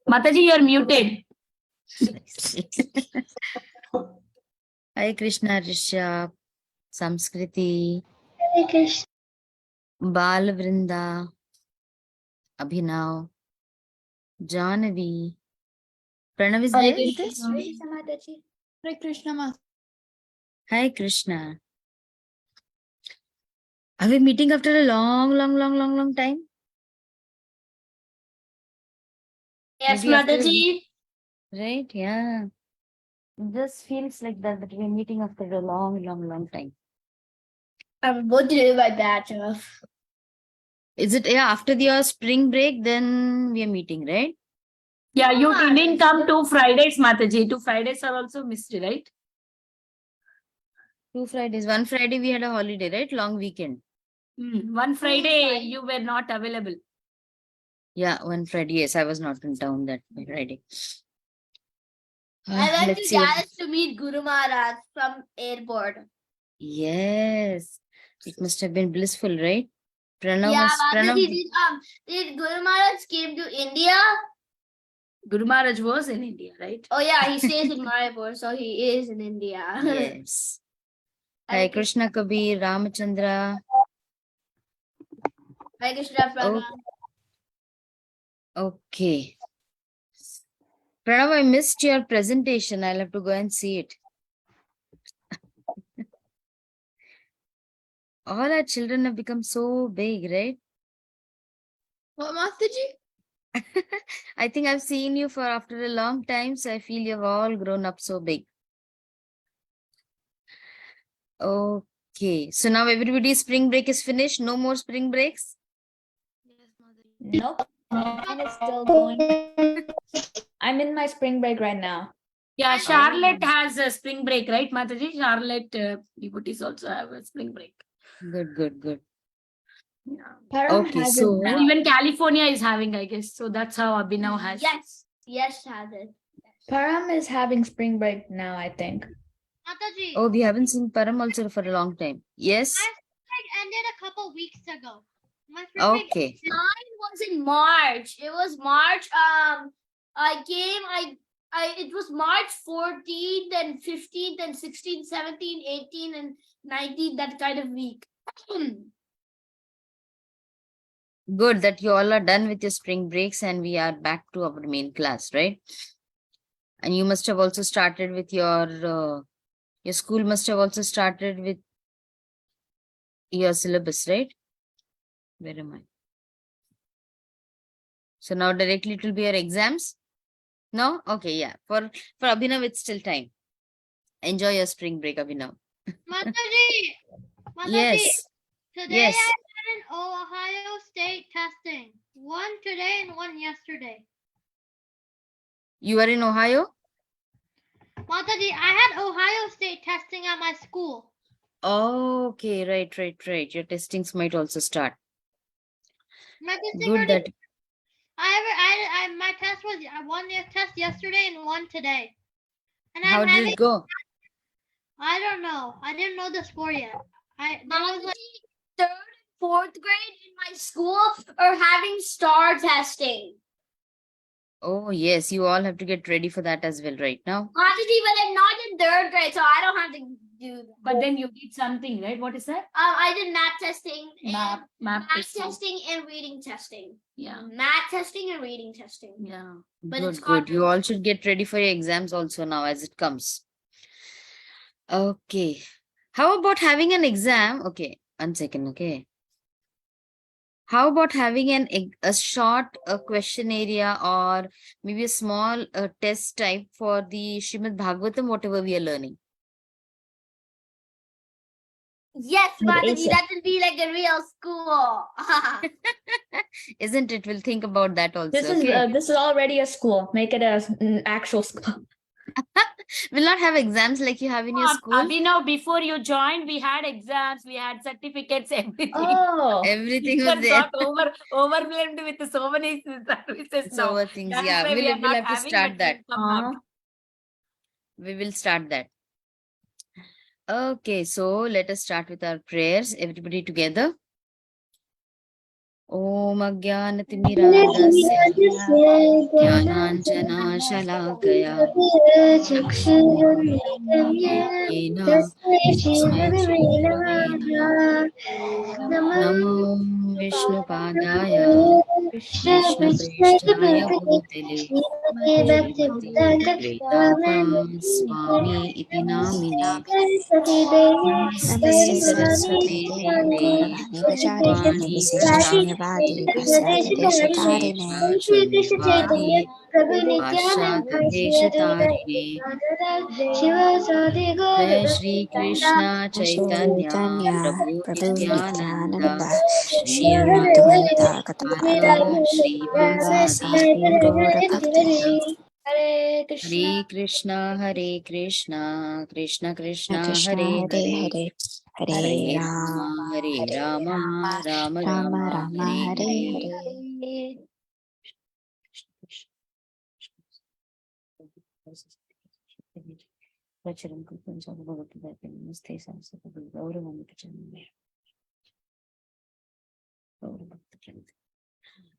Mataji, you're muted. Hare Krishna, Rishabh, Samskriti, Hare Krishna. Bal Vrinda, Abhinav, Jahnavi. Pranav is there with us? Hare Krishna, Ma. Hi Krishna. Are we meeting after a long time? Yes, Maybe after a Mataji. week. Right? Yeah. This feels like that we're meeting after a long time. I'm about to do my bachelor. Is it after your spring break, then we are meeting, right? Yeah, you didn't come 2 Fridays, Mataji. 2 Fridays are also missed, right? 2 Fridays. One Friday we had a holiday, right? Long weekend. One Friday you were not available. Yeah, one Friday. Yes, I was not in town that Friday. I went Let's to see what- Dallas to meet Guru Maharaj from airport. Yes. It must have been blissful, right? Pranav Yeah, must, Pranav, did Guru Maharaj came to India? Guru Maharaj was in India, right? Oh yeah, he stays in Mayapur, so he is in India. yes. Hare Krishna Kabir, Ramachandra. Hare Krishna, Pranav. Okay. Pranav, I missed your presentation. I'll have to go and see it. All our children have become so big, right? What, Mataji? I think I've seen you for after a long time, so I feel you've all grown up so big. Okay, so now everybody's spring break is finished. No more spring breaks. Nope. Mine is still going. I'm in my spring break right now. Yeah, Charlotte has a spring break, right, Mataji? Charlotte devotees also have a spring break. Good. Yeah. Param Okay, has so- it now. Even California is having, I guess. So that's how Abhinav has. Yes, has it. Param is having spring break now, I think. Mataji, Oh, we haven't seen Param also for a long time. Yes. ended a couple weeks ago. My Okay. Mine was in March. It was March. It was March 14th and 15th and 16th, 17th, 18th, and 19th, that kind of week. Good that you all are done with your spring breaks and we are back to our main class, right? And you must have also started with your school must have also started with your syllabus, right? Where am I? So now directly it will be your exams? No? Okay, yeah. For Abhinav, it's still time. Enjoy your spring break, Abhinav. Mataji, Yes. today Yes. I had an Ohio State testing. One today and one yesterday. You are in Ohio? Mataji, I had Ohio State testing at my school. Oh, okay, right. Your testings might also start. My testing Good already- that my test was one test yesterday and one today. And how I'm did having, it go? I don't know. I didn't know the score yet. There was like 3rd and 4th grade in my school are having STAR testing. Oh yes, you all have to get ready for that as well right now. Mataji, but I'm not in 3rd grade, so I don't have to do that. But then you did something, right? What is that? I did math testing, and Map math testing. testing and reading testing. Yeah. Math testing and reading testing. Yeah. But it's Good. You hard. all should get ready for your exams also now as it comes. Okay. How about having an exam? Okay, 1 second, okay. How about having a short question area or maybe a small test type for the Srimad Bhagavatam, whatever we are learning? Yes, But Mataji, it's- that will be like a real school. Isn't it? We'll think about that also. This is already a school. Make it an actual school. We'll not have exams like you have in your school. Abhinav, before you joined, we had exams, we had certificates, everything. Oh, Everything Teachers was there. got overwhelmed with so many services So now. things, That's yeah. why we are We'll not have to having, start but that. we'll come back. We will start that. Okay, so let us start with our prayers. Everybody together. Om Ajnanatimirandasya Jnananjana-shalakaya Yena Tasmai Shri-Gurave Namaः. Namo Vishnupadaya Krishna-preshthaya Bhutale Srimati Vedanta Swami iti namine Namaste Namaste Saraswati Saraswati Devi Gauravani Pracharine Gauravani Visheshashunavadi Prachurani Pasadeshtarine Visheshashunyavadi Parshadyadeshatarine Jai Shri Krishna Chaitanya Chaitanya Prabhu Prabhu Nityananda Nityananda Shri Shri Advaita Advaita Gadadara Gadadara Shri Vasadi Vasadi Gaura Gaurabhakta Bhakta Hare Krishna. Hare Krishna Krishna Krishna Krishna Hare Hare Hare Hare Hare Hare Hare Rama Rama Rama Rama Rama Hare Hare Hare Hare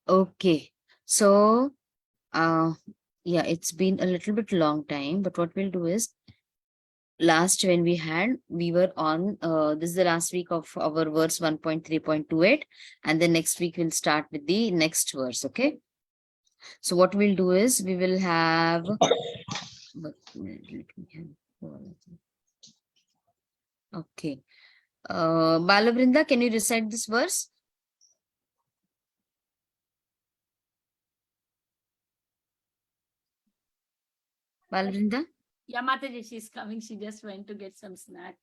Okay, so yeah, it's been a little bit long time, but what we'll do is last when we were on this is the last week of our verse 1.3.28, and then next week we'll start with the next verse. Okay, so what we'll do is we will have okay, Balavrinda, can you recite this verse? Balavrinda? Yeah, Mataji, she's coming. She just went to get some snack.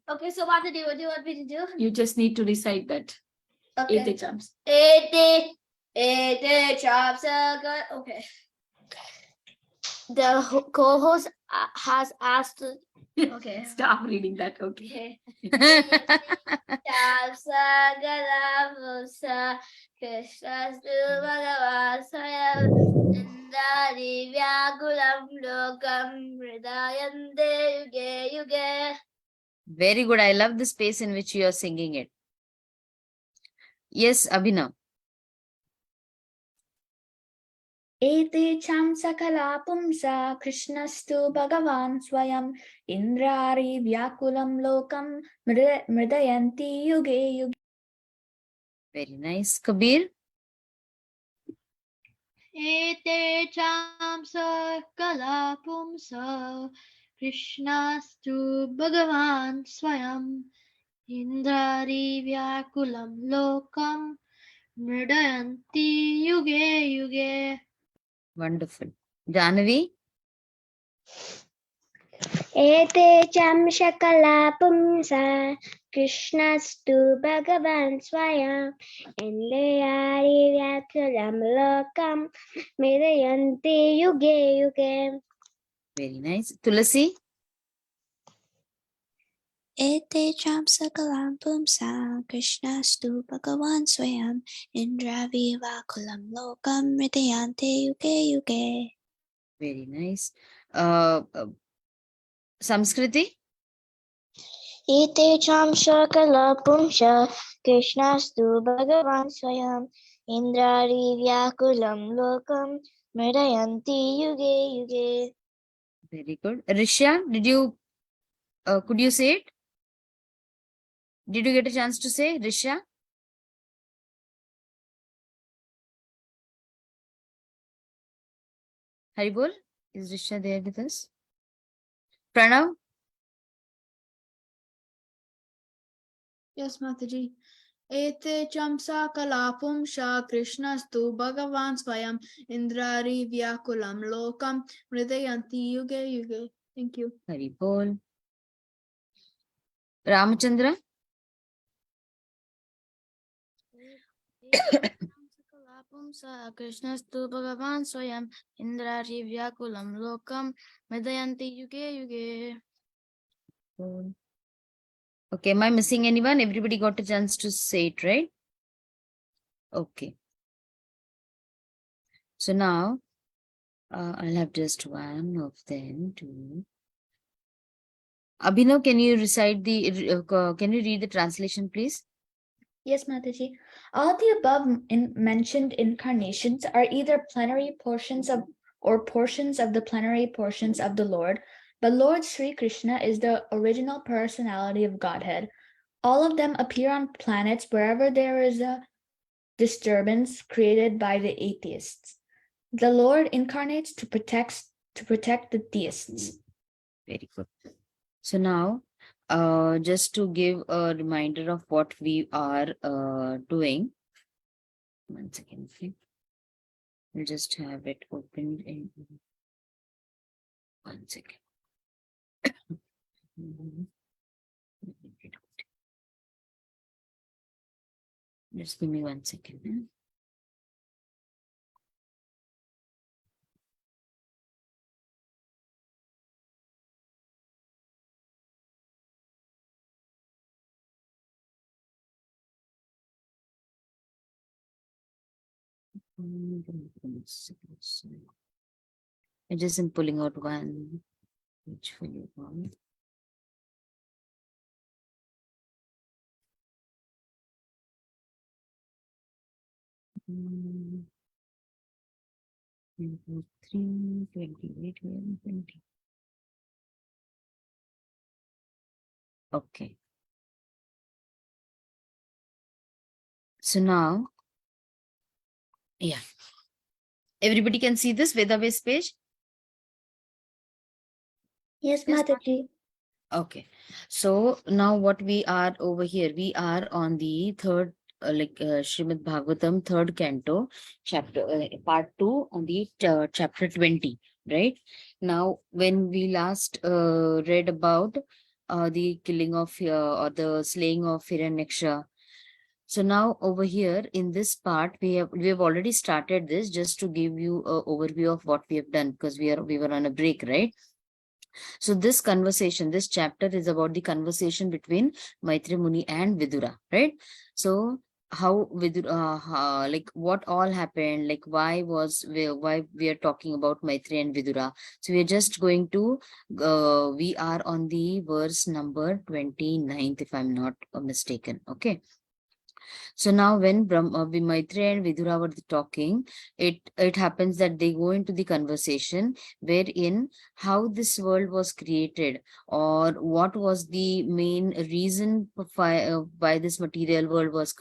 Okay, so Mataji, what do you want me to do? You just need to recite that. Okay. Ete chams. Ete chops are good. Okay. The co-host has asked. Okay. Stop reading that. Okay. Tapsagalamusa Krishnastu Bhagavasaya Indari Vyakulam Lokam Hridayante Yuge Yuge. Very good. I love the space in which you are singing it. Yes, Abhinav. Ete cham sakala pumsa Krishnastu Bhagavan Swayam Indrari Vyakulam Lokam Mridayanti Yuge Yuge. Very nice. Kabir. Ete cham sakala pumsa Krishnastu Bhagavan Swayam Indrari Vyakulam Lokam Mridayanti Yuge Yuge. Wonderful. Janavi. Ete cham shakala pumsa Krishnastu Bhagavan Swayam Indriyari Vyakulam Lokam Mirayanti Yuge Yuge. Very nice. Tulasi. Ete cham sakalam pumsa Krishnastu Bhagavan Swayam Indravi Vakulam Lokam Ridayante Yuge Yuge. Very nice. Samskriti. Ete cham shakala pumsa Krishnastu Bhagavan Swayam Indrari Vyakulam Lokam Mirayanti Yuge Yuge. Very good. Risha, could you say it? Did you get a chance to say, Risha? Haribol, is Risha there with us? Pranav? Yes, Mataji. Ete chamsa kalapum sha Krishnastu Bhagavan Swayam Indrari Vyakulam Lokam Mridayanti Yuge Yuge. Thank you. Haribol. Ramachandra? Krishnastu Bhagavan Swayam Indrari Vyakulam Lokam Medayanti Yuge Yuge. Okay, am I missing anyone? Everybody got a chance to say it, right? Okay. So now, I'll have just one of them to... Abhinav, can you recite can you read the translation, please? Yes, Mataji. All the above mentioned incarnations are either plenary portions of or portions of the plenary portions of the Lord, but Lord Sri Krishna is the original personality of Godhead. All of them appear on planets wherever there is a disturbance created by the atheists. The Lord incarnates to protect the theists. Very good. So now, just to give a reminder of what we are doing. One second, okay. We'll just have it opened in 1 second. Just give me 1 second. I just am pulling out one page for you all. Mm, 23, 28, 20. Okay. So now, yeah. Everybody can see this Veda-based page? Yes, Yes, Mataji. Okay. So now what we are over here, we are on the third, Srimad Bhagavatam, third canto, chapter, part 2 on the chapter 20, right? Now, when we last read about the killing of, or the slaying of Hiranyaksha. So now over here in this part, we have already started this just to give you an overview of what we have done, because we were on a break, right? So this conversation, this chapter is about the conversation between Maitri Muni and Vidura, right? So how Vidura, like what all happened, like why we are talking about Maitri and Vidura. So we are just going to, we are on the verse number 29th, if I'm not mistaken. Okay. So now when Maitreya and Vidura were talking, it happens that they go into the conversation wherein how this world was created, or what was the main reason why this material world was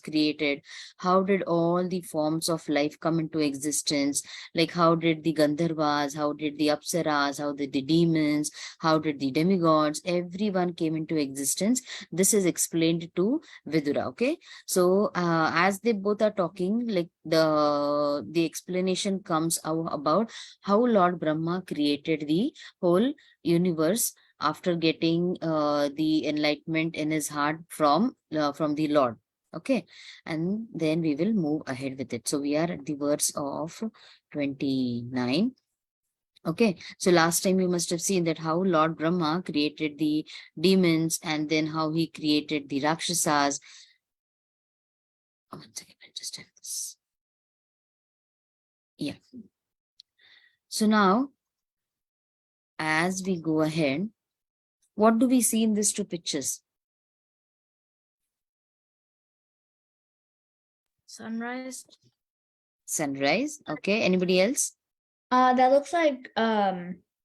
created, how did all the forms of life come into existence, like how did the Gandharvas, how did the Apsaras, how did the demons, how did the demigods, everyone came into existence. This is explained to Vidura. Okay, so as they both are talking, like the explanation comes out about how Lord Brahma created the whole universe after getting the enlightenment in his heart from the Lord. Okay, and then we will move ahead with it. So we are at the verse of 29. Okay, so last time you must have seen that how Lord Brahma created the demons, and then how he created the Rakshasas. 1 second, I'll just have this. Yeah. So now, as we go ahead, what do we see in these two pictures? Sunrise. Sunrise. Okay, anybody else? That looks like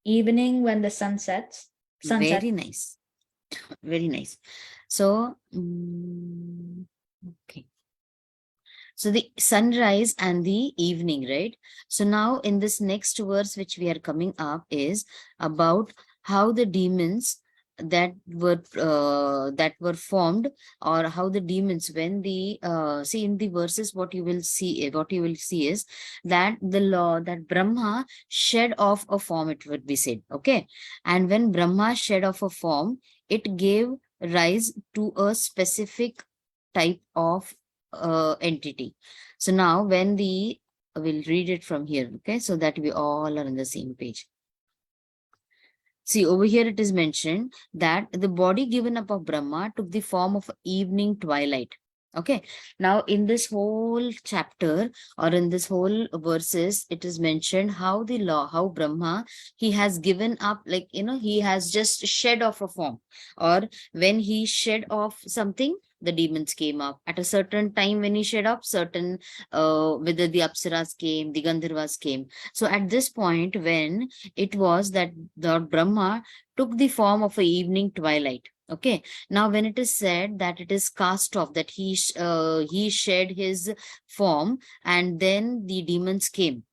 evening when the sun sets. Sunset. Very nice. Very nice. So, okay. So the sunrise and the evening, right? So now in this next verse, which we are coming up, is about how the demons that were formed, or how the demons, when the see in the verses, what you will see is that the law that Brahma shed off a form, it would be said. Okay, and when Brahma shed off a form, it gave rise to a specific type of entity. So now when we'll read it from here, okay, so that we all are on the same page. See, over here it is mentioned that the body given up of Brahma took the form of evening twilight. Okay. Now in this whole chapter or in this whole verses, it is mentioned how the law, how Brahma, he has given up, like, he has just shed off a form, or when he shed off something, the demons came up at a certain time. When he shed off certain, whether the Apsaras came, the Gandharvas came. So at this point, when it was that Lord Brahma took the form of a evening twilight. Okay. Now, when it is said that it is cast off, that he shed his form and then the demons came.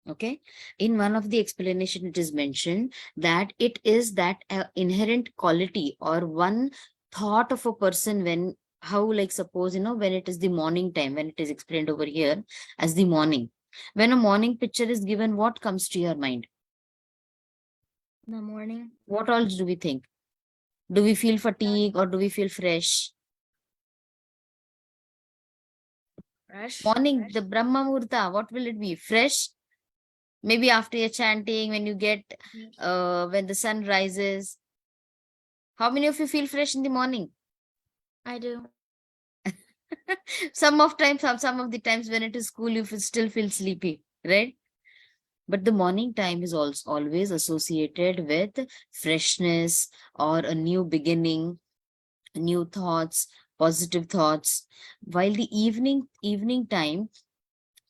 Okay. In one of the explanation, it is mentioned that it is that inherent quality or one thought of a person when, how, like, suppose, when it is the morning time, when it is explained over here as the morning. When a morning picture is given, what comes to your mind? The morning. What all do we think? Do we feel fatigue or do we feel fresh? Fresh. Morning, the Brahma Murta, what will it be? Fresh? Maybe after your chanting, when you get, when the sun rises. How many of you feel fresh in the morning? I do. Some of the times when it is cool, you still feel sleepy, right? But the morning time is also always associated with freshness or a new beginning, new thoughts, positive thoughts. While the evening time,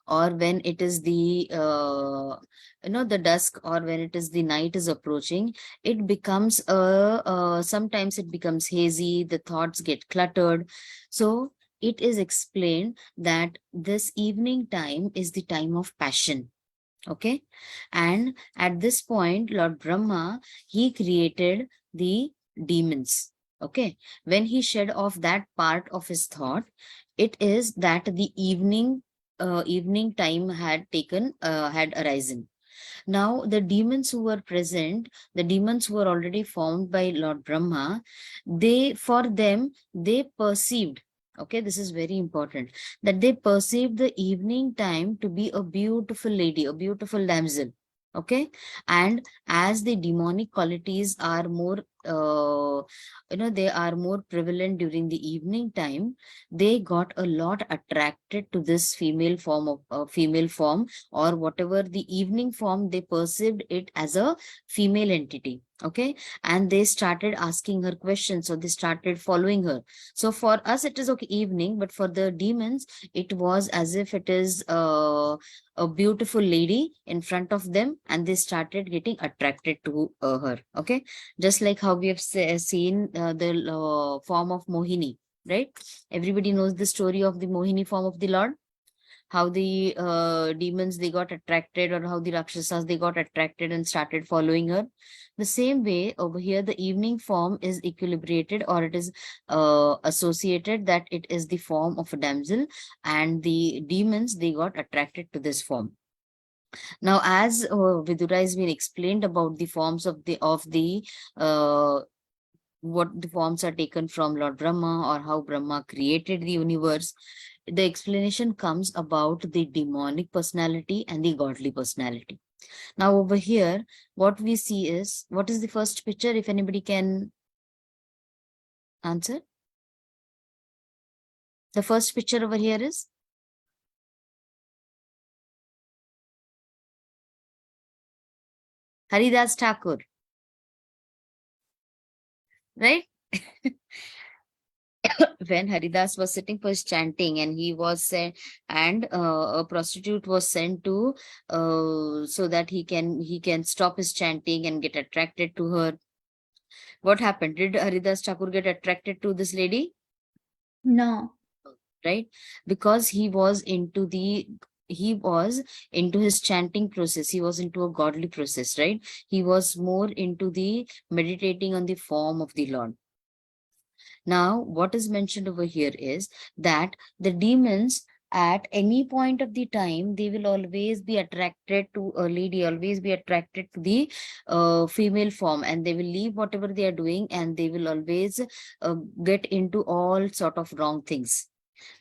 or when it is the the dusk, or when it is the night is approaching, it becomes sometimes it becomes hazy, the thoughts get cluttered. So it is explained that this evening time is the time of passion. Okay. And at this point, Lord Brahma, he created the demons. Okay. When he shed off that part of his thought, it is that the evening time had arisen. Now the demons who were present, the demons who were already formed by Lord Brahma, they perceived, okay, this is very important, that they perceived the evening time to be a beautiful lady, a beautiful damsel. Okay. And as the demonic qualities are more, they are more prevalent during the evening time, they got a lot attracted to this female form, or whatever the evening form, they perceived it as a female entity. Okay. And they started asking her questions, so they started following her. So for us it is okay, evening, but for the demons it was as if it is a beautiful lady in front of them, and they started getting attracted to her. Okay. Just like how we have seen the form of Mohini, right? Everybody knows the story of the Mohini form of the Lord, how the demons, they got attracted, or how the Rakshasas, they got attracted and started following her. The same way over here, the evening form is equilibrated, or it is associated that it is the form of a damsel, and the demons, they got attracted to this form. Now, as Vidura has been explained about the forms of the what the forms are taken from Lord Brahma, or how Brahma created the universe, the explanation comes about the demonic personality and the godly personality. Now over here, what we see is, what is the first picture, if anybody can answer? The first picture over here is Haridas Thakur, right? When Haridas was sitting for his chanting, and he was sent, and a prostitute was sent to, so that he can stop his chanting and get attracted to her. What happened? Did Haridas Thakur get attracted to this lady? No. Right? Because he was into his chanting process, he was into a godly process, right? He was more into the meditating on the form of the Lord. Now, what is mentioned over here is that the demons, at any point of the time, they will always be attracted to a lady, always be attracted to the female form, and they will leave whatever they are doing, and they will always get into all sort of wrong things.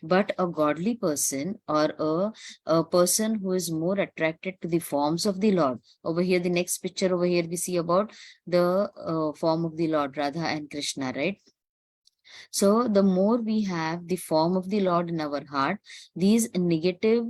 But a godly person, or a person who is more attracted to the forms of the Lord, over here, the next picture over here, we see about the form of the Lord, Radha and Krishna, right? So the more we have the form of the Lord in our heart, these negative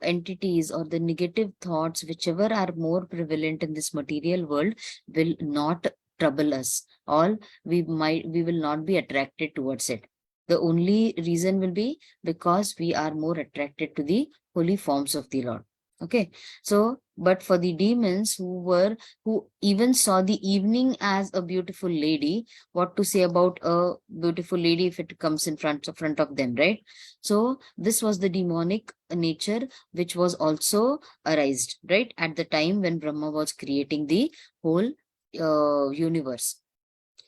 entities or the negative thoughts, whichever are more prevalent in this material world, will not trouble us. All we will not be attracted towards it. The only reason will be because we are more attracted to the holy forms of the Lord. Okay. So, but for the demons who even saw the evening as a beautiful lady, what to say about a beautiful lady if it comes in front of them, right? So this was the demonic nature which was also arised, right, at the time when Brahma was creating the whole universe.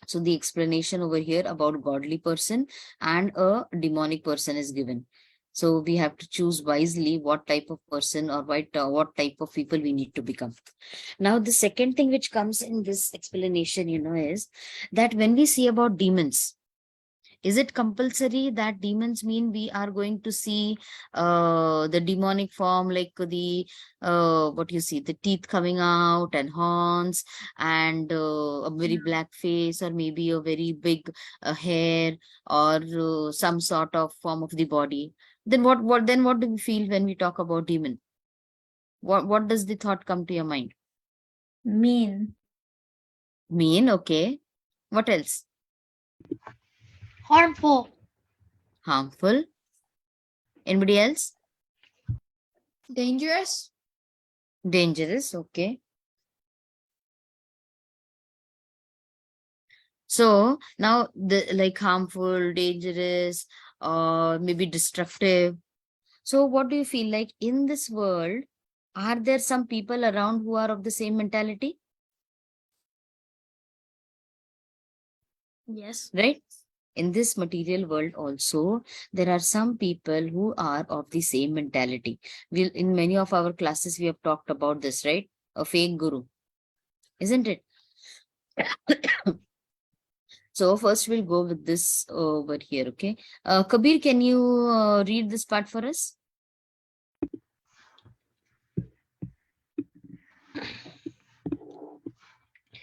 So the explanation over here about godly person and a demonic person is given. So we have to choose wisely what type of person or what type of people we need to become. Now, the second thing which comes in this explanation, is that when we see about demons, is it compulsory that demons mean we are going to see the demonic form, like the what you see, the teeth coming out and horns and a very black face, or maybe a very big hair, or some sort of form of the body? Then what do we feel when we talk about demon? What does the thought come to your mind? Mean. Mean, okay. What else? Harmful. Harmful. Anybody else? Dangerous. Dangerous, okay. So now the like harmful, dangerous, or maybe destructive. So what do you feel like in this world? Are there some people around who are of the same mentality? Yes. Right? In this material world also, there are some people who are of the same mentality. In many of our classes, we have talked about this, right? A fake guru, isn't it? So first we'll go with this over here, okay? Kabir, can you read this part for us?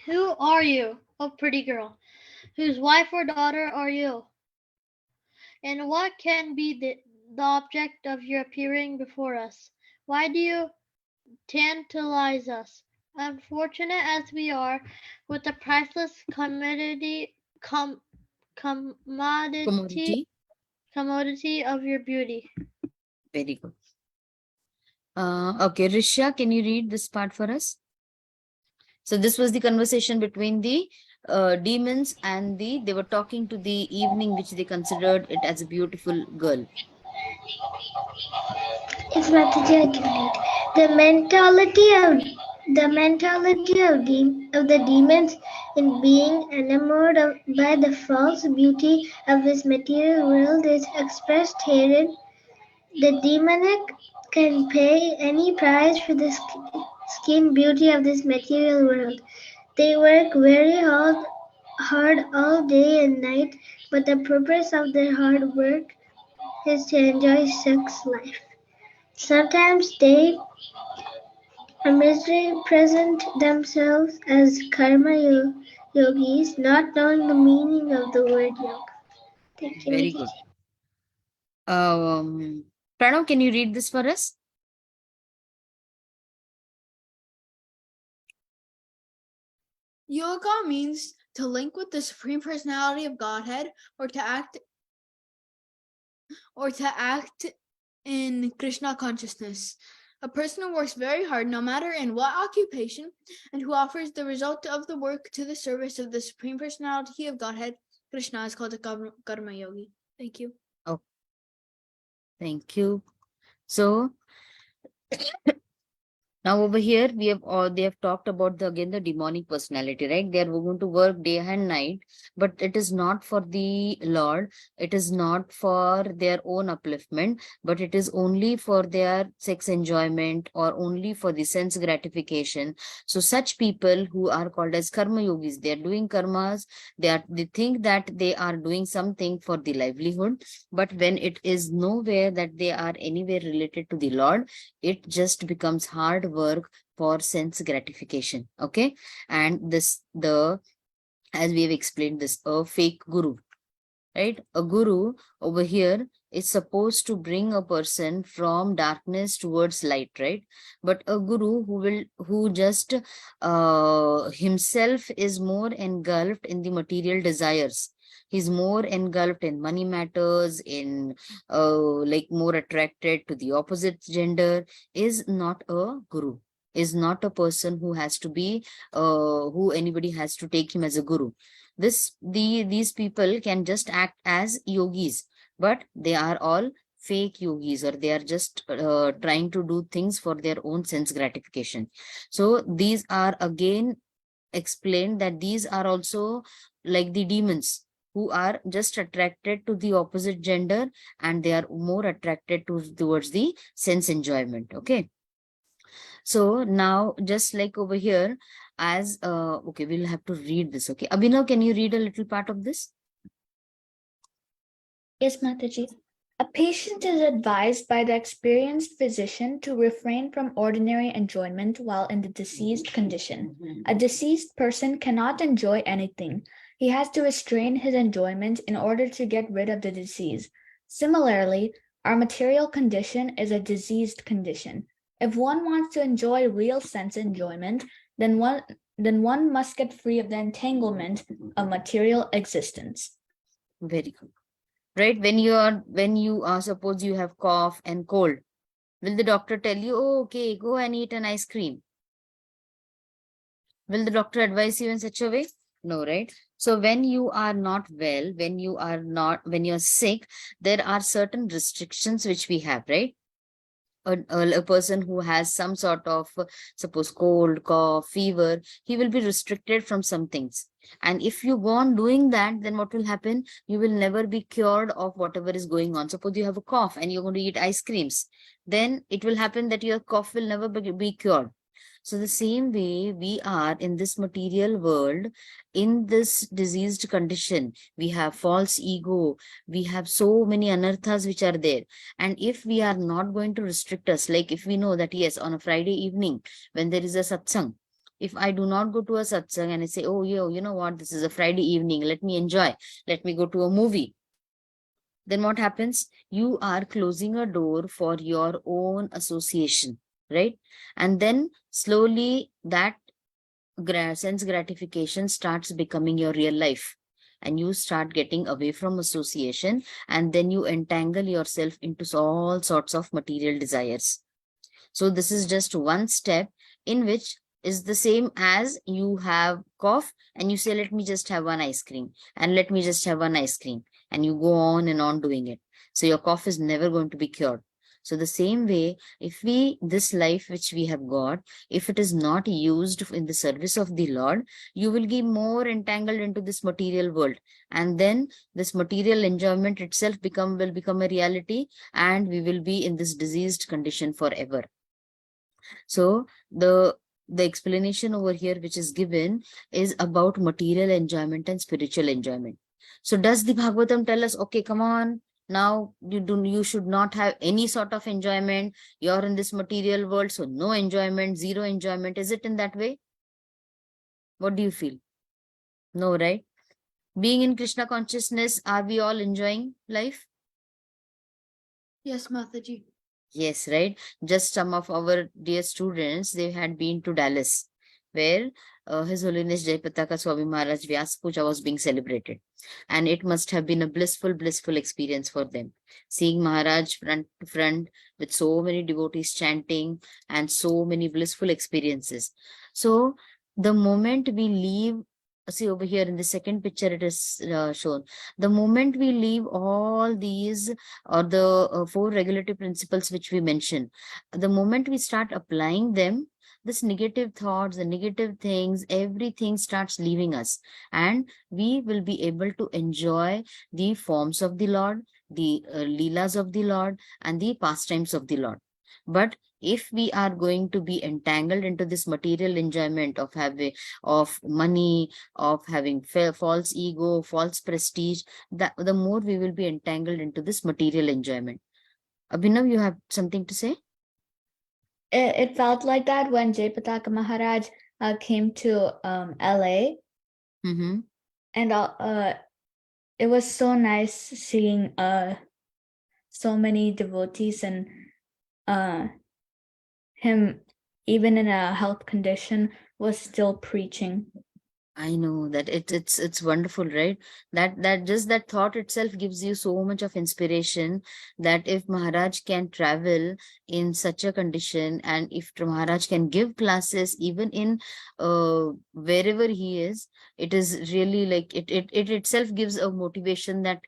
Who are you, oh pretty girl? Whose wife or daughter are you? And what can be the object of your appearing before us? Why do you tantalize us? Unfortunate as we are, with the priceless Commodity. commodity of your beauty. Very good. Okay, Risha, can you read this part for us? So this was the conversation between the demons and they were talking to the evening, which they considered it as a beautiful girl. It's Mataji, I can read. The mentality of the demons in being enamored by the false beauty of this material world is expressed herein. The demonic can pay any price for the skin beauty of this material world. They work very hard all day and night, but the purpose of their hard work is to enjoy sex life. Sometimes they present themselves as karma yogis, not knowing the meaning of the word yoga. Thank you. Very good. Pranav, can you read this for us? Yoga means to link with the Supreme Personality of Godhead, or to act in Krishna consciousness. A person who works very hard, no matter in what occupation, and who offers the result of the work to the service of the Supreme Personality of Godhead, Krishna, is called a karma yogi. Thank you. Oh, thank you. So now over here they have talked about the demonic personality, right? They are going to work day and night, but it is not for the Lord. It is not for their own upliftment, but it is only for their sex enjoyment or only for the sense gratification. So such people who are called as karma yogis, they are doing karmas. They think that they are doing something for the livelihood, but when it is nowhere that they are anywhere related to the Lord, it just becomes hard work for sense gratification. Okay. And as we have explained, this a fake guru, right? A guru over here is supposed to bring a person from darkness towards light, right? But a guru who just himself is more engulfed in the material desires. He's more engulfed in money matters, in like more attracted to the opposite gender, is not a guru, is not a person who has to be who anybody has to take him as a guru. These people can just act as yogis, but they are all fake yogis, or they are just trying to do things for their own sense gratification. So these are again explained that these are also like the demons who are just attracted to the opposite gender, and they are more attracted towards the sense enjoyment. Okay, so now just like over here, as okay, we'll have to read this. Okay, Abhinav, can you read a little part of this? Yes, Mataji. A patient is advised by the experienced physician to refrain from ordinary enjoyment while in the diseased condition. A diseased person cannot enjoy anything. He has to restrain his enjoyment in order to get rid of the disease. Similarly, our material condition is a diseased condition. If one wants to enjoy real sense enjoyment, then one must get free of the entanglement of material existence. Very good. Right, when you are suppose you have cough and cold, will the doctor tell you, oh, okay, go and eat an ice cream? Will the doctor advise you in such a way? No, right? So when you are not well, when you're sick, there are certain restrictions which we have, right? A person who has some sort of suppose cold, cough, fever, he will be restricted from some things. And if you go on doing that, then what will happen? You will never be cured of whatever is going on. Suppose you have a cough and you're going to eat ice creams, then it will happen that your cough will never be cured. So the same way we are in this material world, in this diseased condition, we have false ego, we have so many anarthas which are there. And if we are not going to restrict us, like if we know that yes, on a Friday evening, when there is a satsang, if I do not go to a satsang and I say, oh, you know what, this is a Friday evening, let me enjoy, let me go to a movie, then what happens? You are closing a door for your own association, right? And then slowly that sense gratification starts becoming your real life, and you start getting away from association, and then you entangle yourself into all sorts of material desires. So this is just one step in which is the same as you have cough and you say, let me just have one ice cream, and let me just have one ice cream, and you go on and on doing it. So your cough is never going to be cured. So the same way, if this life which we have got, if it is not used in the service of the Lord, you will be more entangled into this material world. And then this material enjoyment itself will become a reality, and we will be in this diseased condition forever. So the explanation over here which is given is about material enjoyment and spiritual enjoyment. So does the Bhagavatam tell us, okay, come on, now you should not have any sort of enjoyment, you're in this material world, so no enjoyment, zero enjoyment? Is it in that way? What do you feel? No, right? Being in Krishna consciousness, are we all enjoying life? Yes, Mataji. Yes, right. Just some of our dear students, they had been to Dallas, where His Holiness Jayapataka Swami Maharaj Vyas Puja was being celebrated. And it must have been a blissful experience for them. Seeing Maharaj front to front with so many devotees chanting and so many blissful experiences. So the moment we leave, see over here in the second picture, it is shown. The moment we leave all these or the four regulative principles which we mentioned, the moment we start applying them, this negative thoughts, the negative things, everything starts leaving us, and we will be able to enjoy the forms of the Lord, the leelas of the Lord, and the pastimes of the Lord. But if we are going to be entangled into this material enjoyment of having of money, of having false ego, false prestige, the more we will be entangled into this material enjoyment. Abhinav, you have something to say? It felt like that when Jayapataka Maharaj came to LA, Mm-hmm. and it was so nice seeing so many devotees and him, even in a health condition, was still preaching. I know that it's wonderful, right? That just that thought itself gives you so much of inspiration, that if Maharaj can travel in such a condition, and if Maharaj can give classes even in wherever he is, it is really like it itself gives a motivation that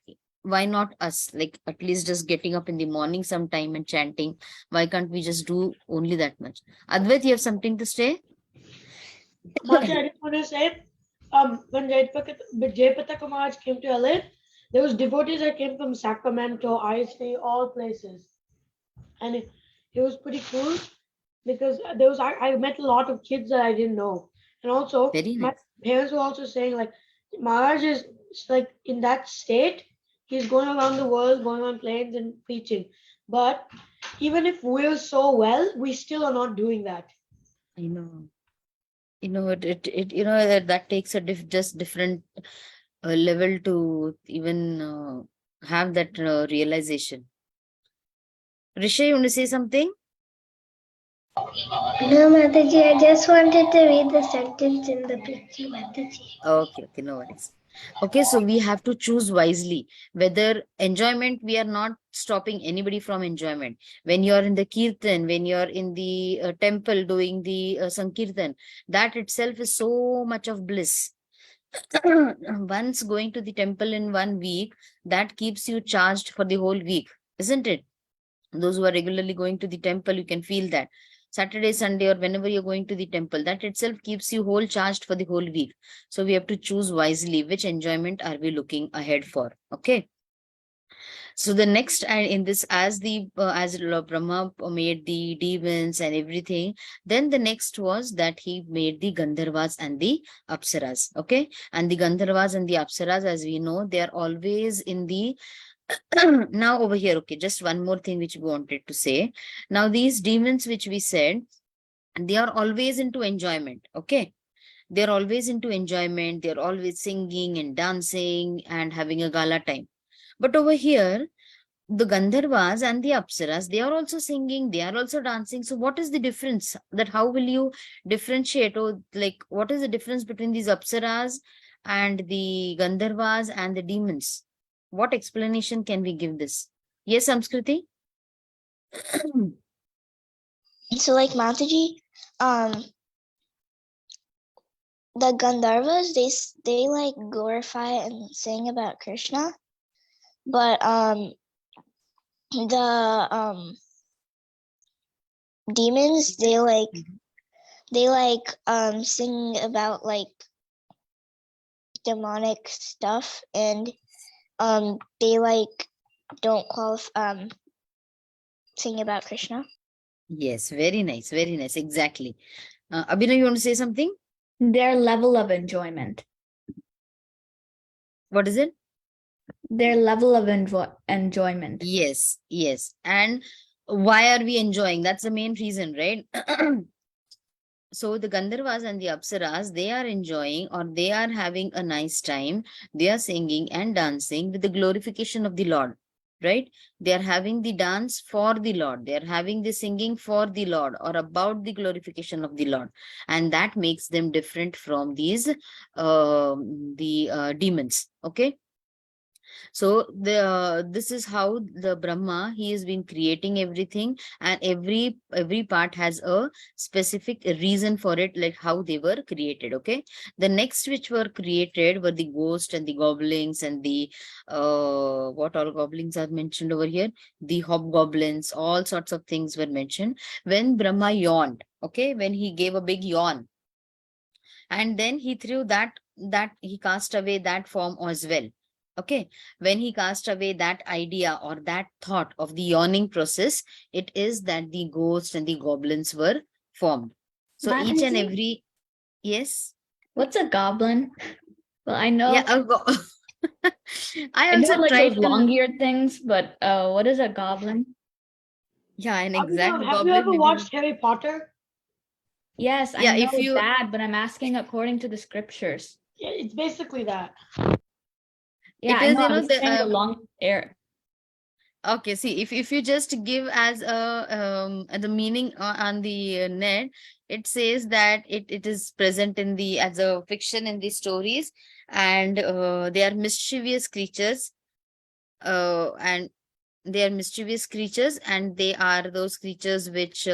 why not us? Like at least just getting up in the morning sometime and chanting. Why can't we just do only that much? Advait, you have something to say? Mataji, I just want to say, when Jayapataka Maharaj came to LA, there was devotees that came from Sacramento, ISD, all places, and it was pretty cool because there was I met a lot of kids that I didn't know, and also Very my nice. parents were also saying like Maharaj is like in that state, he's going around the world, going on planes and preaching, but even if we're so well, we still are not doing that. I know. That takes a just different level to even have that realization. Risha, you want to say something? No, Mataji, I just wanted to read the sentence in the picture, Mataji. Okay, no worries. Okay, so we have to choose wisely whether enjoyment, we are not stopping anybody from enjoyment. When you're in the kirtan, when you're in the temple doing the sankirtan, that itself is so much of bliss. Once going to the temple in 1 week, that keeps you charged for the whole week, isn't it? Those who are regularly going to the temple, you can feel that Saturday, Sunday, or whenever you're going to the temple, that itself keeps you whole charged for the whole week. So we have to choose wisely which enjoyment are we looking ahead for. Okay. So the next, and in this, as Brahma made the demons and everything, then the next was that he made the Gandharvas and the Apsaras. Okay, and the Gandharvas and the Apsaras, as we know, they are always in the now over here. Okay, just one more thing which we wanted to say. Now these demons which we said, they are always into enjoyment. Okay, they're always into enjoyment. They're always singing and dancing and having a gala time. But over here, the Gandharvas and the Apsaras, they are also singing, they are also dancing. So what is the difference? That how will you differentiate, or like what is the difference between these Apsaras and the Gandharvas and the demons? What explanation can we give this? Yes, Samskriti? So like Mataji, the Gandharvas, they like glorify and sing about Krishna, but the demons, they sing about like demonic stuff, and they like don't sing about Krishna. Yes, very nice, exactly. Abhinav, you want to say something? Their level of enjoyment. What is it? Their level of enjoyment. Yes. And why are we enjoying? That's the main reason, right? So the Gandharvas and the Apsaras, they are enjoying, or they are having a nice time. They are singing and dancing with the glorification of the Lord, right? They are having the dance for the Lord. They are having the singing for the Lord, or about the glorification of the Lord. And that makes them different from these demons. Okay. So this is how the Brahma, he has been creating everything, and every part has a specific reason for it, like how they were created. Okay, the next which were created were the ghost and the goblins and the what all goblins are mentioned over here, the hobgoblins, all sorts of things were mentioned when Brahma yawned. Okay, when he gave a big yawn, and then he threw that he cast away that form as well. Okay, when he cast away that idea or that thought of the yawning process, it is that the ghosts and the goblins were formed. So each and Mataji, every, yes, what's a goblin? Well, I know yeah, I I know also like those tried to, long-eared things, but what is a goblin? yeah, an Abhinav, exact have you goblin ever maybe. watched Harry Potter? Yes, I Yeah, know if you, that, but I'm asking according to the scriptures. Yeah, it's basically that. Yeah, It I is, know. you I'm know, just saying the long air. okay, see, if you just give as the meaning on the net, it says that it is present in the as a fiction in the stories, and they are mischievous creatures, and they are mischievous creatures, and they are those creatures which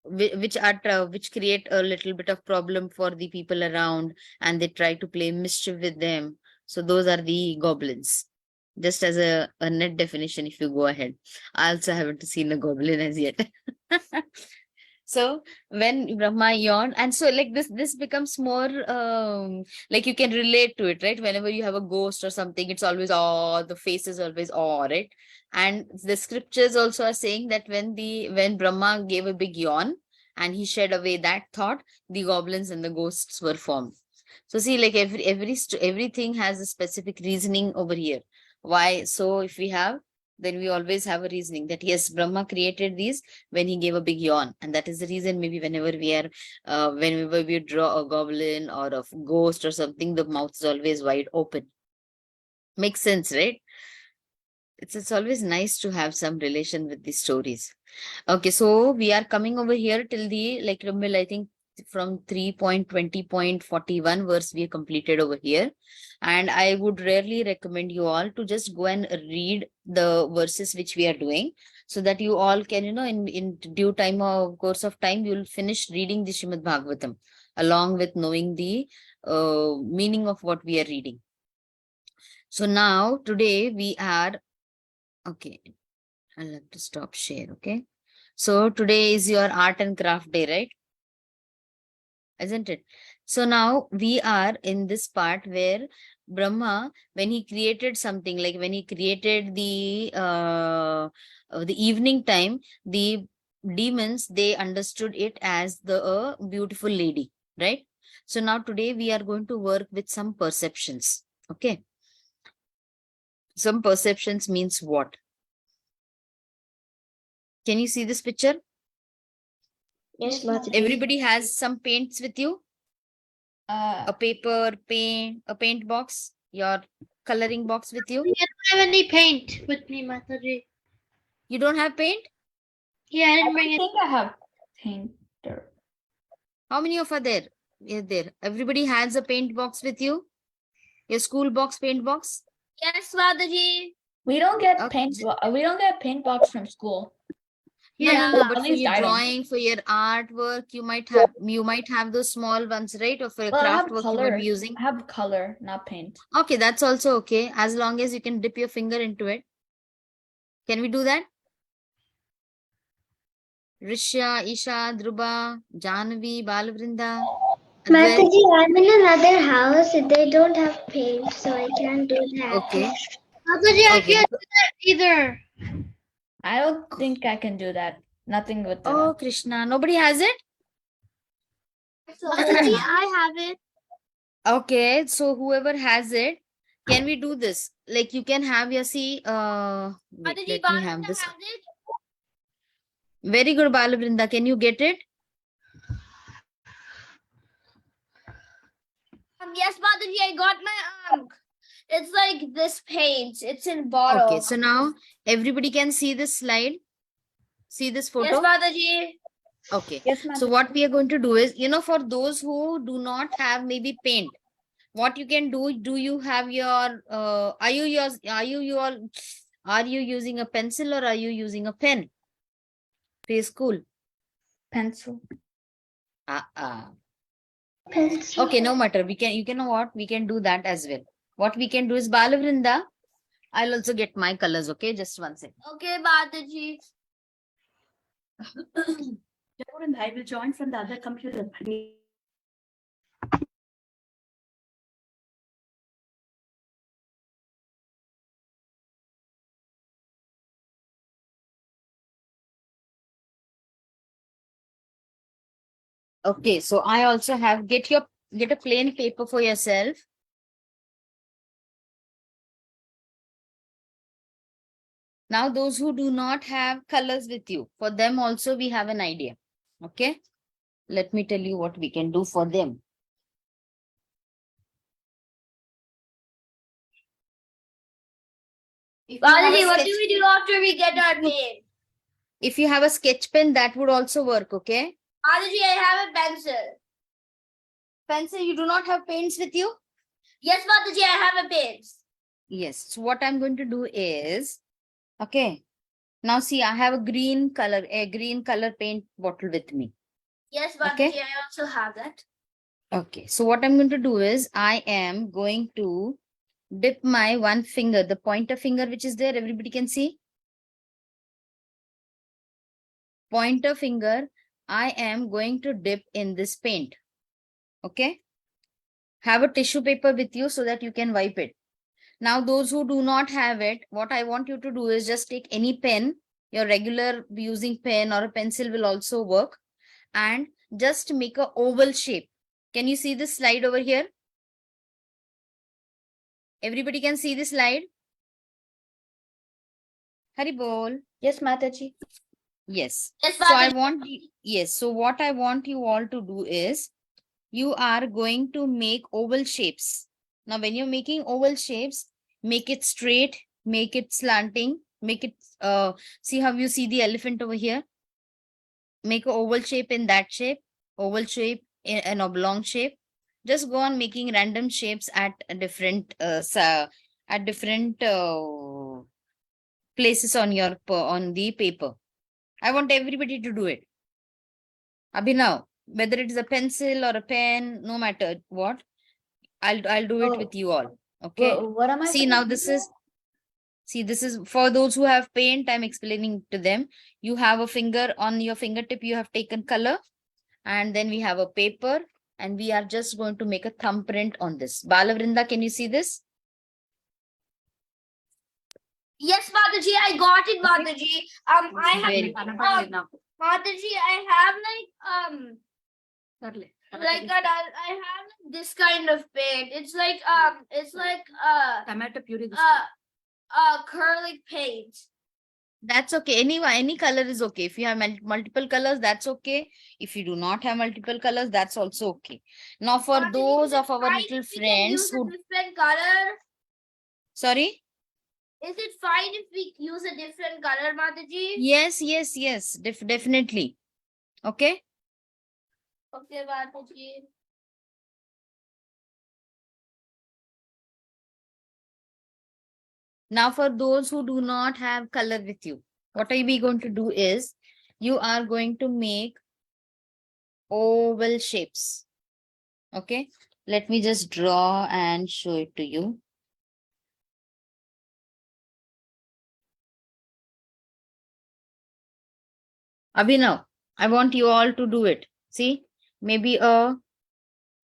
which create a little bit of problem for the people around, and they try to play mischief with them. So those are the goblins. Just as a net definition, if you go ahead. I also haven't seen a goblin as yet. So when Brahma yawned, and so like this becomes more like you can relate to it, right? Whenever you have a ghost or something, it's always awe, the face is always awe, right? And the scriptures also are saying that when Brahma gave a big yawn and he shed away that thought, the goblins and the ghosts were formed. So see, like everything has a specific reasoning over here. Why? So if we have, then we always have a reasoning that yes, Brahma created these when he gave a big yawn, and that is the reason. Maybe whenever we draw a goblin or a ghost or something, the mouth is always wide open. Makes sense, right? It's always nice to have some relation with the stories. Okay, so we are coming over here till the like Ramil, I think from 3.20.41 verse we have completed over here. And I would rarely recommend you all to just go and read the verses which we are doing, so that you all can, in due time or course of time, you'll finish reading the Srimad Bhagavatam along with knowing the meaning of what we are reading. So now today we are, okay, I'll have to stop share, okay? So today is your art and craft day, right? Isn't it? So now we are in this part where Brahma, when he created something, like when he created the evening time, the demons, they understood it as the beautiful lady, right? So now today we are going to work with some perceptions, okay? Some perceptions means what? Can you see this picture? Yes, Mataji. Everybody has some paints with you? A paper, paint, a paint box, your coloring box with you? I don't have any paint with me, Mataji. You don't have paint? Yeah, I I didn't don't bring it. think I have painter. How many of are there? Is there? Everybody has a paint box with you? Your school box, paint box? Yes, Mataji. We don't get Okay. we don't get paint box from school. No, Yeah. no, but At for least your I don't. drawing, for your artwork, you might have those small ones, right? Or for your Well, I craft have work you might color. be using. I have color, not paint. Okay, that's also okay, as long as you can dip your finger into it. Can we do that? Rishya, Isha, Dhruba, Janvi, Balavrinda, Advait. Mataji, I'm in another house. They don't have paint, so I can't do that. Okay. Mataji, I Okay. can't do that either. I don't think I can do that. Nothing with the Oh, Krishna. Nobody has it? Mataji, I have it. Okay. So whoever has it, can we do this? Like you can have your wait, Mataji, let me have Balavrinda this. has it? Very good, Balavrinda. Can you get it? Yes, Mataji, I got my it's like this paint. It's in bottle. Okay. So now everybody can see this slide. See this Yes, photo? Mataji. Okay. Yes, So what we are going to do is, for those who do not have maybe paint, what you can do you have your are you using a pencil or are you using a pen for your school? pencil. Pencil. Okay, no matter. You can know what? We can do that as well. What we can do is Balavrinda, I'll also get my colors, okay? Just one second. Okay, Mataji. And I will join from the other computer. Okay, so I also have get a plain paper for yourself. Now, those who do not have colors with you, for them also we have an idea. Okay, let me tell you what we can do for them. If you have a Mataji, what sketch- do we do after we get our paint? If you have a sketch pen, that would also work, okay? Mataji, I have a pencil. Pencil, you do not have paints with you? Yes, Mataji, I have a paint. Yes. So what I'm going to do is, okay. Now see, I have a green color paint bottle with me. Yes, Mataji, Okay. I also have that. Okay. So what I'm going to do is, I am going to dip my one finger, the pointer finger which is there, everybody can see. Pointer finger, I am going to dip in this paint. Okay. Have a tissue paper with you so that you can wipe it. Now, those who do not have it, what I want you to do is just take any pen, your regular using pen or a pencil will also work, and just make a oval shape. Can you see this slide over here? Everybody can see this slide? Haribol. Yes, Mataji. Yes. Yes, So I Mataji. want, yes. So what I want you all to do is, you are going to make oval shapes. Now, when you're making oval shapes, make it straight, make it slanting, make it, see how you see the elephant over here? Make an oval shape in that shape, oval shape in an oblong shape. Just go on making random shapes at a different, places on your, on the paper. I want everybody to do it. Abhinav, whether it is a pencil or a pen, no matter what, I'll do it Oh, with you all. Okay. What am I See, now supposed to do? this is for those who have paint. I'm explaining to them. You have a finger on your fingertip. You have taken color, and then we have a paper, and we are just going to make a thumbprint on this. Balavrinda, can you see this? Yes, Mataji, I got it, Mataji. I have Very Mataji, I have like I have this kind of paint. It's like Tomato puree. acrylic paint. That's okay. Any color is okay. If you have multiple colors, that's okay. If you do not have multiple colors, that's also okay. Now, for Mataji, those is it of our fine little if we can friends use a who, different color? sorry. Is it fine if we use a different color, Mataji? Yes. Definitely. Okay. Okay, Mataji. Now, for those who do not have color with you, what are we going to do is, you are going to make oval shapes. Okay. Let me just draw and show it to you. Abhinav, I want you all to do it. See, maybe a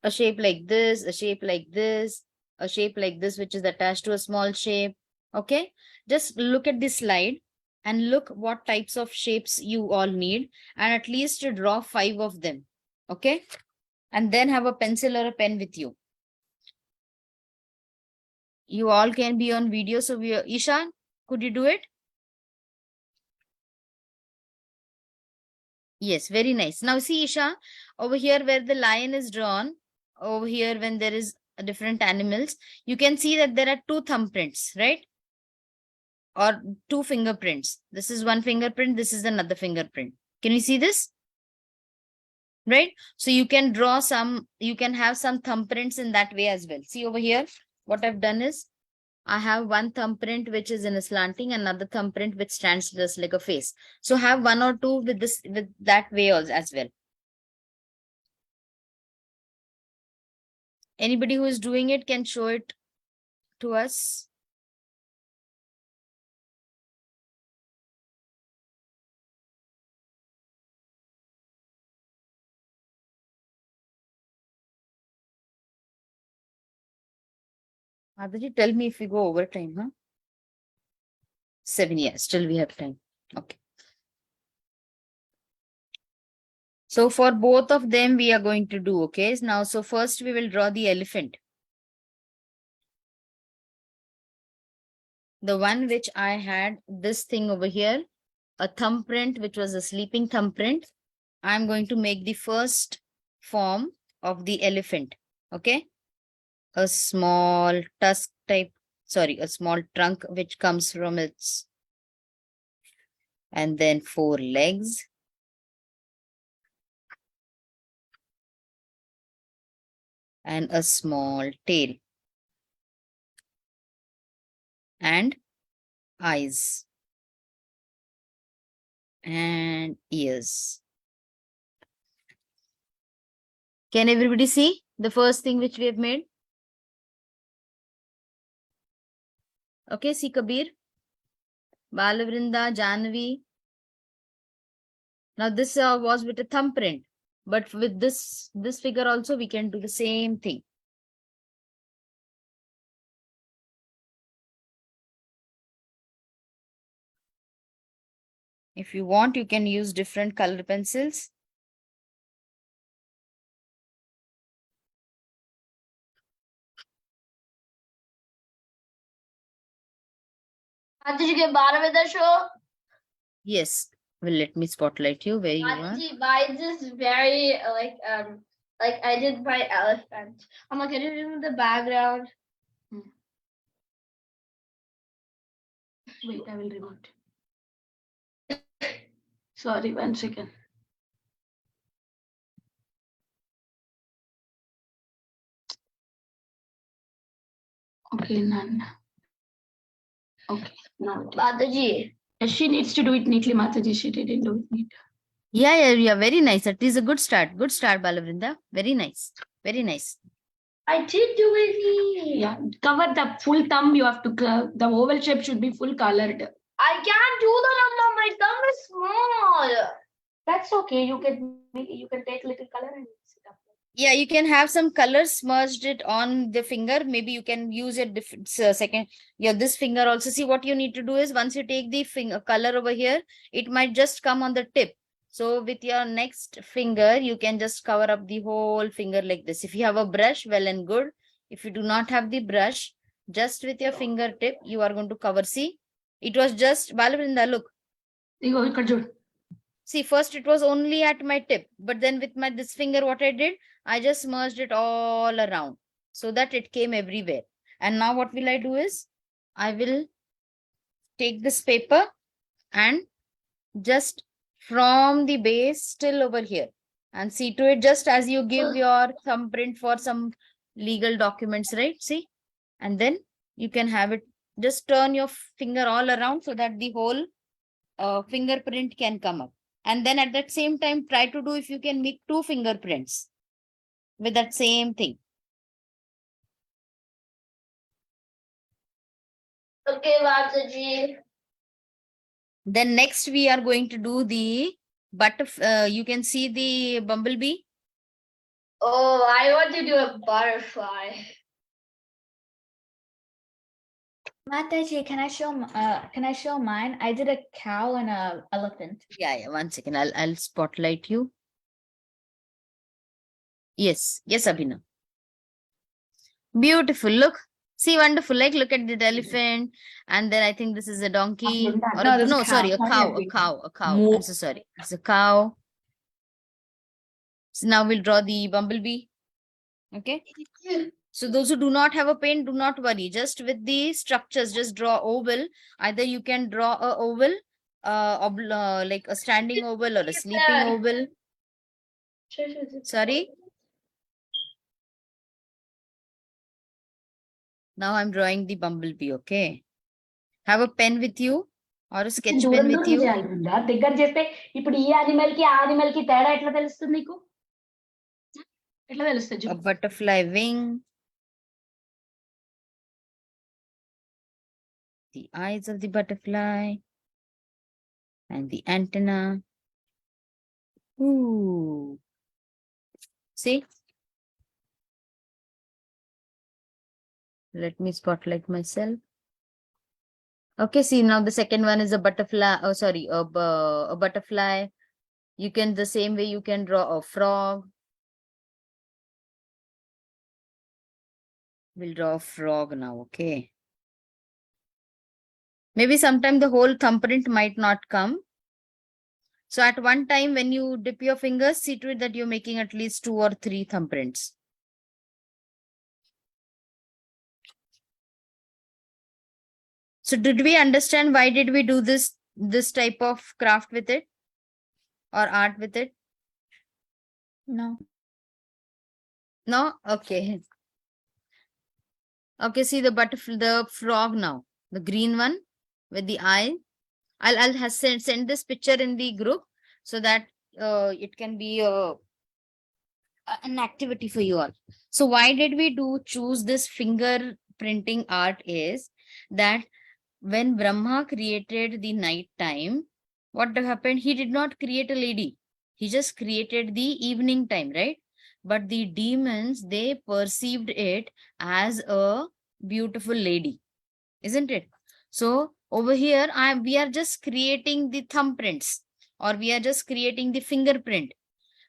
shape like this, a shape like this, a shape like this, which is attached to a small shape. Okay. Just look at this slide and look what types of shapes you all need, and at least to draw 5 of them. Okay. And then have a pencil or a pen with you. You all can be on video. So Isha, could you do it? Yes, very nice. Now see, Isha, over here where the lion is drawn, over here when there is different animals, you can see that there are 2 thumbprints, right? Or 2 fingerprints. This is one fingerprint, this is another fingerprint. Can you see this? Right? So you can draw some, you can have some thumbprints in that way as well. See over here, what I've done is, I have one thumbprint which is in a slanting, another thumbprint which stands just like a face. So have 1 or 2 with this, with that way also as well. Anybody who is doing it can show it to us. Madhaji, tell me if we go over time, huh? 7 years, still we have time. Okay. So for both of them, we are going to do, okay? Now, so first we will draw the elephant. The one which I had, this thing over here, a thumbprint, which was a sleeping thumbprint. I'm going to make the first form of the elephant, okay? A small tusk type sorry, a small trunk which comes from its, and then 4 legs. And a small tail. And eyes. And ears. Can everybody see the first thing which we have made? Okay, see Kabir, Balavrinda, Janvi. Now this was with a thumbprint, but with this figure also we can do the same thing. If you want, you can use different color pencils. Mataji, get bottom of the show. Yes. Well, let me spotlight you where you are. Mataji, mine is very like I did my elephant. I'm like, can you remove the background? Wait, I will remove it. Sorry, 1 second. Okay, none. Okay, now it is. Mataji. Yes, she needs to do it neatly, Mataji. She didn't do it neat. Yeah, very nice. That is a good start. Good start, Balavrinda. Very nice. Very nice. I did do it neat. Yeah, cover the full thumb. You have to, the oval shape should be full colored. I can't do that, Amma. My thumb is small. That's okay. You can take little color and sit up. Yeah, you can have some colors smudged it on the finger. Maybe you can use a different second. Yeah, this finger also. See, what you need to do is once you take the finger color over here, it might just come on the tip. So with your next finger, you can just cover up the whole finger like this. If you have a brush, well and good. If you do not have the brush, just with your fingertip, you are going to cover. See, it was just, Balavrinda, look. See, first it was only at my tip, but then with this finger, what I did, I just smudged it all around so that it came everywhere. And now what will I do is, I will take this paper and just from the base till over here and see to it just as you give your thumbprint for some legal documents, right? See, and then you can have it, just turn your finger all around so that the whole fingerprint can come up. And then at that same time, try to do if you can make 2 fingerprints with that same thing. Okay, Mataji. Then next we are going to do the butterfly. You can see the bumblebee. Oh, I want to do a butterfly. Mataji, can I show mine? I did a cow and a elephant. Yeah. 1 second. I'll spotlight you. Yes, Abhinav. Beautiful. Look. See, wonderful. Like, look at the elephant. And then I think this is a donkey. Or no, sorry, a cow. I'm so sorry. It's a cow. So now we'll draw the bumblebee. Okay. So those who do not have a pen, do not worry. Just with the structures, just draw oval. Either you can draw a oval, like a standing oval or a sleeping oval. Sorry. Now I'm drawing the bumblebee, okay? Have a pen with you or a sketch pen with you. దగ్గర చేస్తే ఇప్పుడు ఈ animal కి ఆ animal కి తేడా ఎట్లా తెలుస్తుంది నీకు? ఎట్లా తెలుస్తుంది? A butterfly wing. The eyes of the butterfly. And the antenna. Ooh. See? Let me spotlight myself. Okay, see, now the second one is a butterfly. Oh, sorry, a butterfly. You can, the same way you can draw a frog. We'll draw a frog now, okay? Maybe sometime the whole thumbprint might not come. So at one time when you dip your fingers, see to it that you're making at least 2 or 3 thumbprints. So did we understand why did we do this type of craft with it or art with it? No. No? Okay. Okay, see the butterfly, the frog now, the green one with the eye. I'll send this picture in the group so that it can be an activity for you all. So why did we choose this finger printing art is that when Brahma created the night time, what happened? He did not create a lady. He just created the evening time, right? But the demons, they perceived it as a beautiful lady, isn't it? So over here, we are just creating the thumbprints or we are just creating the fingerprint.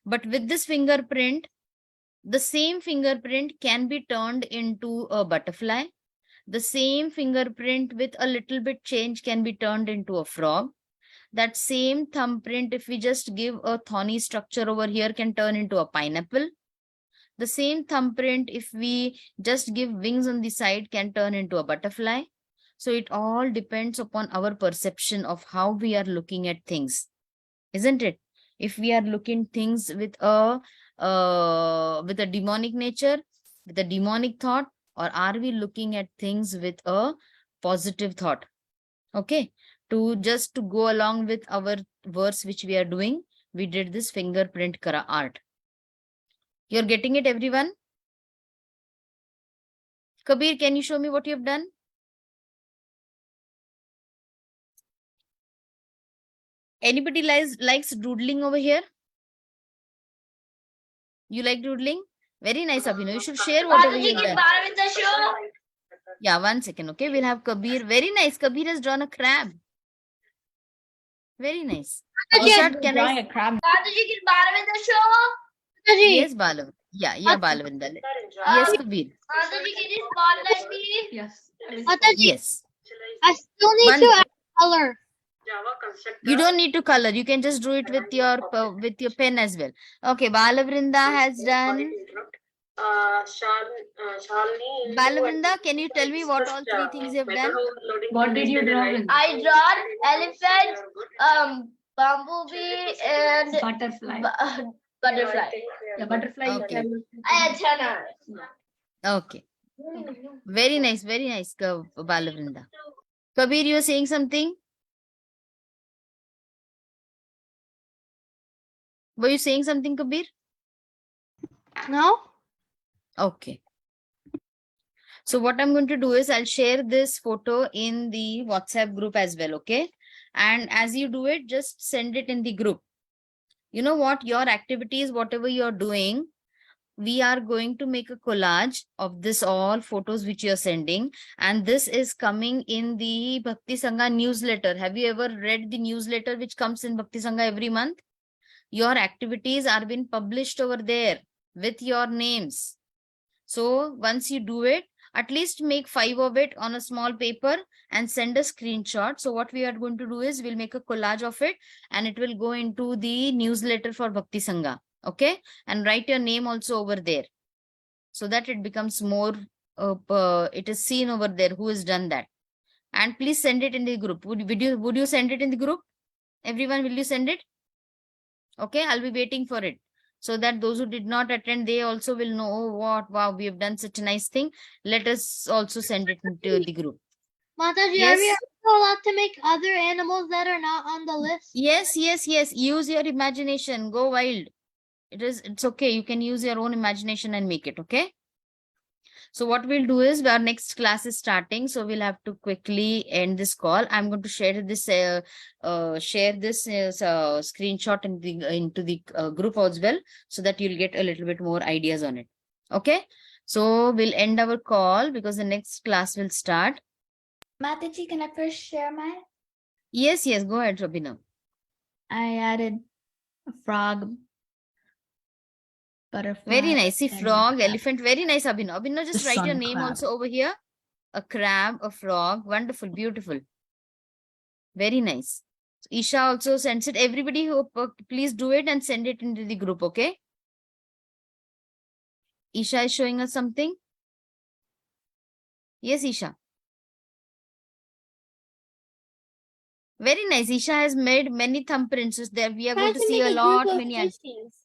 But with this fingerprint, the same fingerprint can be turned into a butterfly. The same fingerprint with a little bit change can be turned into a frog. That same thumbprint, if we just give a thorny structure over here, can turn into a pineapple. The same thumbprint, if we just give wings on the side, can turn into a butterfly. So it all depends upon our perception of how we are looking at things, isn't it? If we are looking things with a demonic nature, with a demonic thought, or are we looking at things with a positive thought? Okay, to go along with our verse which we are doing, we did this fingerprint kara art. You're getting it, everyone? Kabir, can you show me what you have done? Anybody likes doodling over here? You like doodling? Very nice, Abhinav. You should share whatever you've done. Yeah, 1 second. Okay, we'll have Kabir. Very nice. Kabir has drawn a crab. Very nice. Ishat, can I? A crab. Yes, Balav. Yeah, Balavinda. Yes, Kabir. Yes. Mataji, Yes. I still need to add color. You don't need to color. You can just do it with your pen as well. Okay, Balavrinda has done. Balavrinda, can you tell me what all 3 things you have done? What did you draw? I drawn elephant, bumblebee, and Butterfly. butterfly. Yeah, butterfly. Okay. Antenna. Okay. Very nice, Balavrinda. Kabir, you were saying something? Were you saying something, Kabir? No? Okay. So what I'm going to do is I'll share this photo in the WhatsApp group as well, okay? And as you do it, just send it in the group. You know what? Your activities, whatever you're doing, we are going to make a collage of this all photos which you're sending. And this is coming in the Bhakti Sangha newsletter. Have you ever read the newsletter which comes in Bhakti Sangha every month? Your activities are being published over there with your names. So once you do it, at least make 5 of it on a small paper and send a screenshot. So what we are going to do is we'll make a collage of it and it will go into the newsletter for Bhakti Sangha. Okay. And write your name also over there so that it becomes more, it is seen over there who has done that. And please send it in the group. Would you send it in the group? Everyone, will you send it? Okay, I'll be waiting for it so that those who did not attend, they also will know, oh, wow, we have done such a nice thing. Let us also send it into the group. Mataji, Yes. are we also allowed to make other animals that are not on the list? Yes. Use your imagination. Go wild. It's okay. You can use your own imagination and make it, okay? So what we'll do is our next class is starting. So we'll have to quickly end this call. I'm going to share this screenshot into the group as well, so that you'll get a little bit more ideas on it. Okay. So we'll end our call because the next class will start. Mataji, can I first share mine? Yes. Go ahead, Robina. I added a frog, butterfly. Very nice. See, and frog, crab. elephant. Very nice, Abhinav. Abhinav, just The write your sun name crab. also over here. A crab, a frog. Wonderful, beautiful. Very nice. Isha also sends it. Everybody, who please do it and send it into the group, okay? Isha is showing us something. Yes, Isha. Very nice. Isha has made many thumbprints. So there we are going to Try see a make lot group of many. Christians.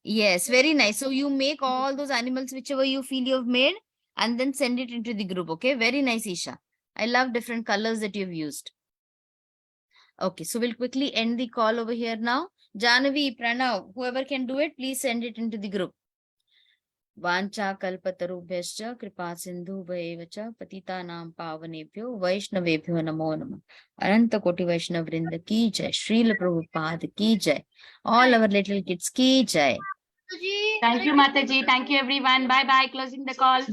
Yes, very nice. So you make all those animals, whichever you feel you've made, and then send it into the group. Okay, very nice, Isha. I love different colors that you've used. Okay, so we'll quickly end the call over here now. Janavi, Pranav, whoever can do it, please send it into the group. वाञ्छा कल्पतरुभ्यश्च कृपा सिन्धुभ्येव च पतितानां पावनेभ्यो वैष्णवेभ्यो नमो नमः. अनंत कोटि वैष्णव वृंद की जय. श्रील प्रभुपाद की जय. All our little kids की जय. Thank you, Mataji. Thank you, everyone. Bye bye. Closing the call.